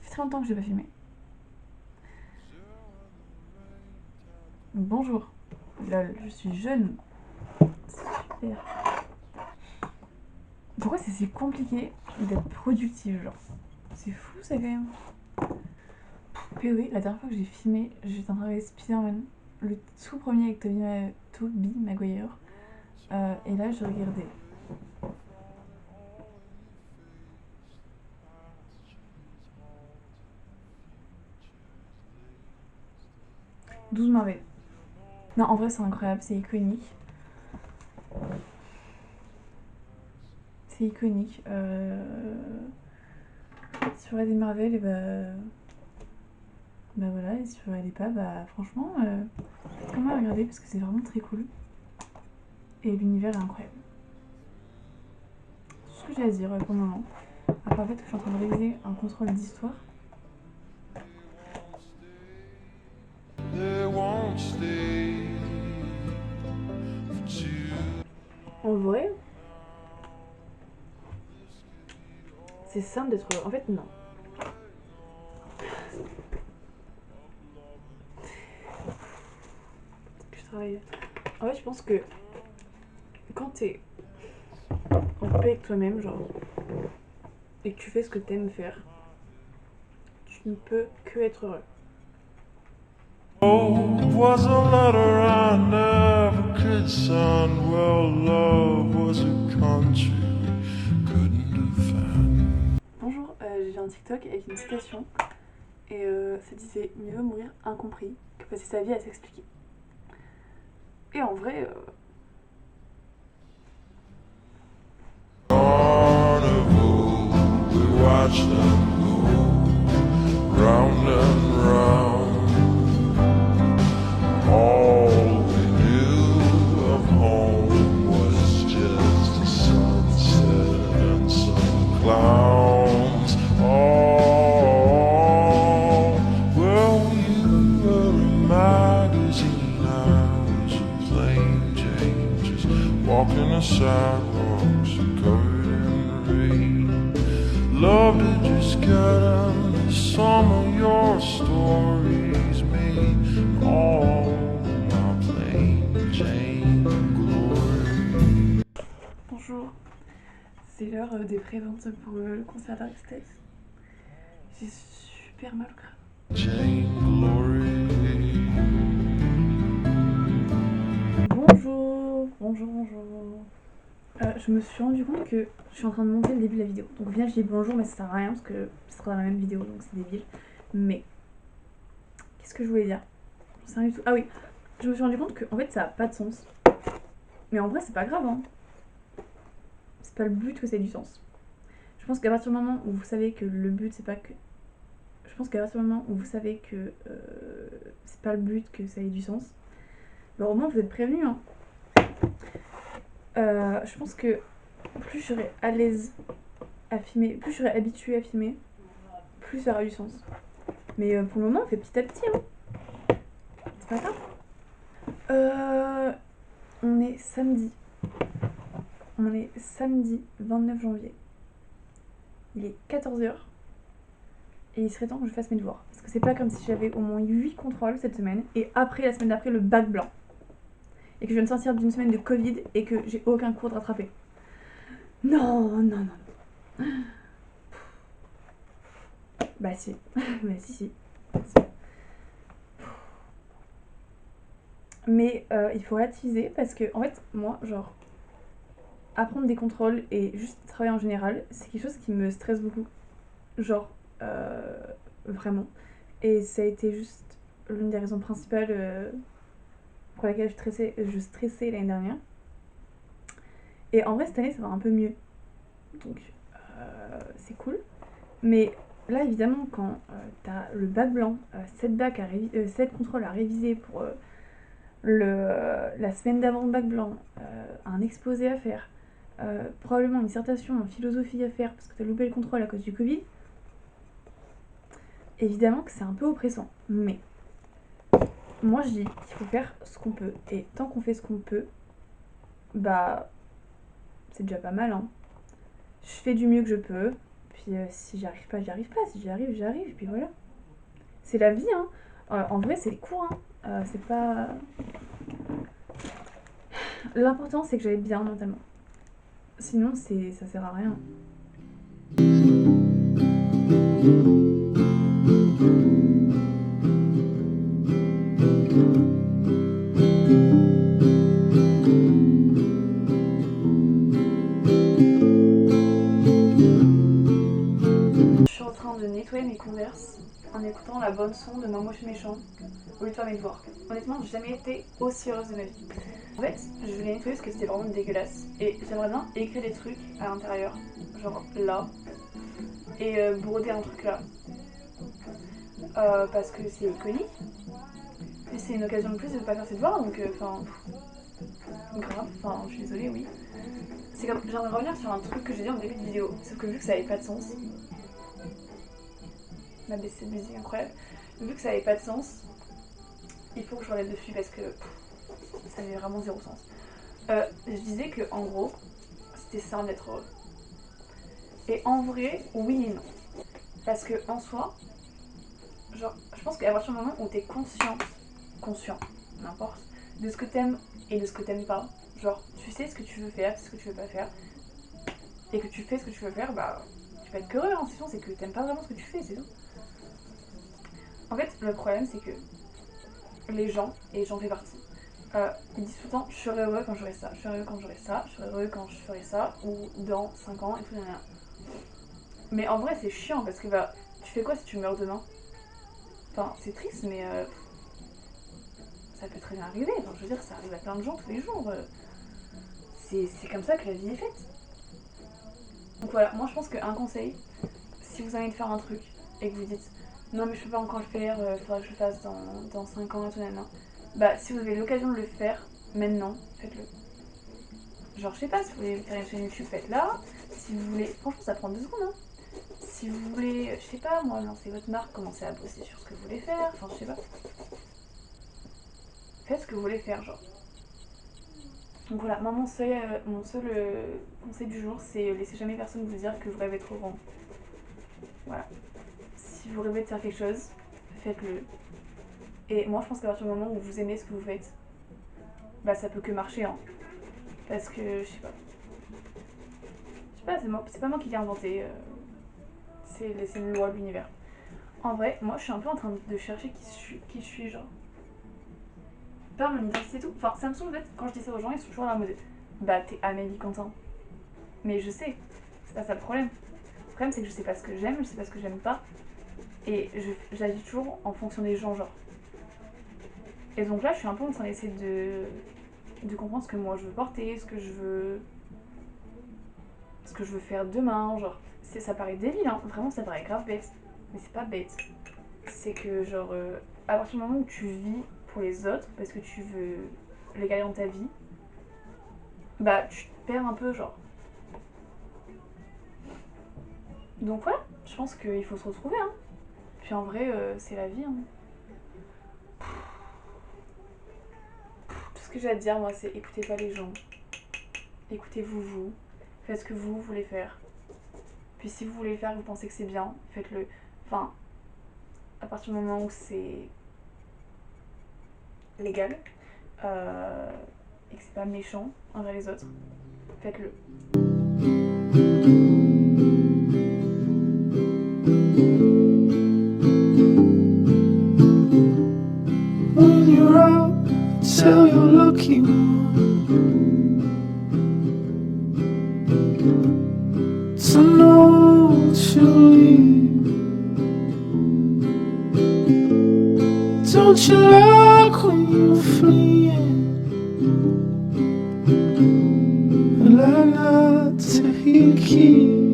fait très longtemps que je l'ai pas filmé. Bonjour. Lol, je suis jeune. Super. Pourquoi c'est si compliqué d'être productive, genre? C'est fou ça quand même. POV, la dernière fois que j'ai filmé, j'étais en train de regarder Spider-Man, le tout premier avec Tobey Maguire. Et là, je regardais. « 12 Marvel ». Non, en vrai, c'est incroyable, c'est iconique. C'est iconique. Si vous regardez Marvel, et bah voilà, et si vous regardez pas, bah franchement, faites comment regarder parce que c'est vraiment très cool. Et l'univers est incroyable. C'est tout ce que j'ai à dire pour le moment. À part le fait que je suis en train de réviser un contrôle d'histoire. En vrai, c'est simple d'être heureux. En fait, non. Je travaille. En fait, je pense que quand t'es en paix avec toi-même, genre, et que tu fais ce que t'aimes faire, tu ne peux que être heureux. Was a letter I never could send. Well, love was a country we couldn't defend. Bonjour, j'ai vu un TikTok avec une citation et ça disait mieux vaut mourir incompris que passer sa vie à s'expliquer. Et en vrai, Carnival, we watch them go round and round. All we knew of home was just a sunset and some clowns. Oh, well, you were a magazine, I was a plain Jane, just walking the sidewalks covered in rain. Love to just get into some of your stories, me, all my plain Jane glory. Bonjour, c'est l'heure des préventes pour le concert d'Aristès. J'ai super mal au crâne. Jane glory. Bonjour. Je me suis rendu compte que je suis en train de monter le début de la vidéo. Donc au final je dis bonjour mais ça sert à rien parce que ce sera dans la même vidéo donc c'est débile. Mais qu'est-ce que je voulais dire? J'en sais rien du tout. Ah oui, je me suis rendu compte que en fait ça a pas de sens. Mais en vrai c'est pas grave hein. C'est pas le but que ça ait du sens. Je pense qu'à partir du moment où vous savez que le but c'est pas que... Je pense qu'à partir du moment où vous savez que c'est pas le but que ça ait du sens, bah au moins vous êtes prévenus hein. Je pense que plus je serai à l'aise à filmer, plus je serai habituée à filmer, plus ça aura du sens. Mais pour le moment, on fait petit à petit. Hein. C'est pas grave. On est samedi. On est samedi 29 janvier. Il est 14h. Et il serait temps que je fasse mes devoirs. Parce que c'est pas comme si j'avais au moins 8 contrôles cette semaine. Et après, la semaine d'après, le bac blanc. Et que je viens de sortir d'une semaine de Covid et que j'ai aucun cours de rattraper. Non. Bah si. Bah si. Mais il faut relativiser parce que, en fait, moi, genre, apprendre des contrôles et juste travailler en général, c'est quelque chose qui me stresse beaucoup. Genre, vraiment. Et ça a été juste l'une des raisons principales pour laquelle je stressais l'année dernière. Et en vrai, cette année, ça va un peu mieux. Donc, c'est cool. Mais là, évidemment, quand t'as le bac blanc, 7 contrôles à réviser pour la semaine d'avant le bac blanc, un exposé à faire, probablement une dissertation en philosophie à faire parce que t'as loupé le contrôle à cause du Covid, évidemment que c'est un peu oppressant. Mais moi je dis qu'il faut faire ce qu'on peut. Et tant qu'on fait ce qu'on peut, bah c'est déjà pas mal hein. je fais du mieux que je peux. Puis si j'y arrive pas, j'y arrive pas. Si j'y arrive, j'y arrive. Puis voilà. C'est la vie, hein. En vrai, c'est les cours, hein. C'est pas... L'important, c'est que j'aille bien mentalement. Sinon, ça sert à rien. Je suis en train de nettoyer mes Converse en écoutant la bonne son de Maman je suis méchant au lieu de faire mes devoirs. Honnêtement, j'ai jamais été aussi heureuse de ma vie. En fait, je voulais nettoyer parce que c'était vraiment dégueulasse. Et j'aimerais bien écrire des trucs à l'intérieur, genre là, et broder un truc là. Parce que c'est iconique. Et c'est une occasion de plus de ne pas faire ses devoirs, donc enfin... grave, enfin je suis désolée, oui. C'est comme, j'aimerais revenir sur un truc que j'ai dit en début de vidéo, sauf que vu que ça avait pas de sens, ma baissée de musique incroyable, vu que ça avait pas de sens, il faut que je revienne dessus parce que ça avait vraiment zéro sens. Je disais que en gros, c'était ça d'être heureux. Et en vrai, oui et non. Parce que en soi, genre, je pense qu'à partir du moment où t'es conscient, n'importe, de ce que t'aimes et de ce que t'aimes pas, genre, tu sais ce que tu veux faire, ce que tu veux pas faire, et que tu fais ce que tu veux faire, bah, tu peux être qu'heureux, hein, c'est sûr, c'est que t'aimes pas vraiment ce que tu fais, c'est tout. En fait, le problème, c'est que les gens, et j'en fais partie, ils disent tout le temps, je serai heureux quand j'aurai ça, je serai heureux quand j'aurai ça, je serai heureux quand je ferai ça, ou dans 5 ans, et tout, rien. Mais en vrai, c'est chiant, parce que bah, tu fais quoi si tu meurs demain? Enfin, c'est triste, mais ça peut très bien arriver. Enfin, je veux dire, ça arrive à plein de gens tous les jours. C'est comme ça que la vie est faite. Donc voilà, moi je pense qu'un conseil, si vous avez de faire un truc et que vous dites non mais je peux pas encore le faire, faudra que je le fasse dans 5 ans et tout, bah si vous avez l'occasion de le faire maintenant, faites-le. Genre je sais pas, si vous voulez faire une chaîne YouTube, faites-la. Si vous voulez, franchement ça prend 2 secondes, hein. Si vous voulez, je sais pas moi, lancer votre marque, commencer à bosser sur ce que vous voulez faire, enfin je sais pas. Faites ce que vous voulez faire, genre. Donc voilà, moi mon seul conseil du jour, c'est laissez jamais personne vous dire que vous rêvez trop grand. Voilà. Si vous rêvez de faire quelque chose, faites-le. Et moi je pense qu'à partir du moment où vous aimez ce que vous faites, bah ça peut que marcher, hein. Parce que, je sais pas. C'est pas moi qui l'ai inventé. C'est une loi de l'univers. En vrai, moi je suis un peu en train de chercher qui je suis, genre. Pas mon identité et tout. Enfin, ça me saoule en fait, quand je dis ça aux gens, ils sont toujours là en mode bah t'es Amélie Quentin. Mais je sais, c'est pas ça le problème. Le problème c'est que je sais pas ce que j'aime, je sais pas ce que j'aime pas. Et j'agis toujours en fonction des gens, genre. Et donc là, je suis un peu en train d'essayer de comprendre ce que moi je veux porter, ce que je veux faire demain, genre. Ça paraît débile, hein. Vraiment ça paraît grave bête. Mais c'est pas bête. C'est que genre, à partir du moment où tu vis pour les autres, parce que tu veux les garder dans ta vie, bah tu te perds un peu, genre. Donc voilà, je pense qu'il faut se retrouver, hein. Puis en vrai, c'est la vie, hein. Tout ce que j'ai à te dire, moi, c'est écoutez pas les gens. Écoutez-vous, vous. Faites ce que vous voulez faire. Puis si vous voulez le faire, vous pensez que c'est bien, faites-le. Enfin, à partir du moment où c'est légal, et que c'est pas méchant envers les autres, faites-le. When you're out, tell your lucky one to know to leave. Don't you like when you're fleeing? I like not to hear you keep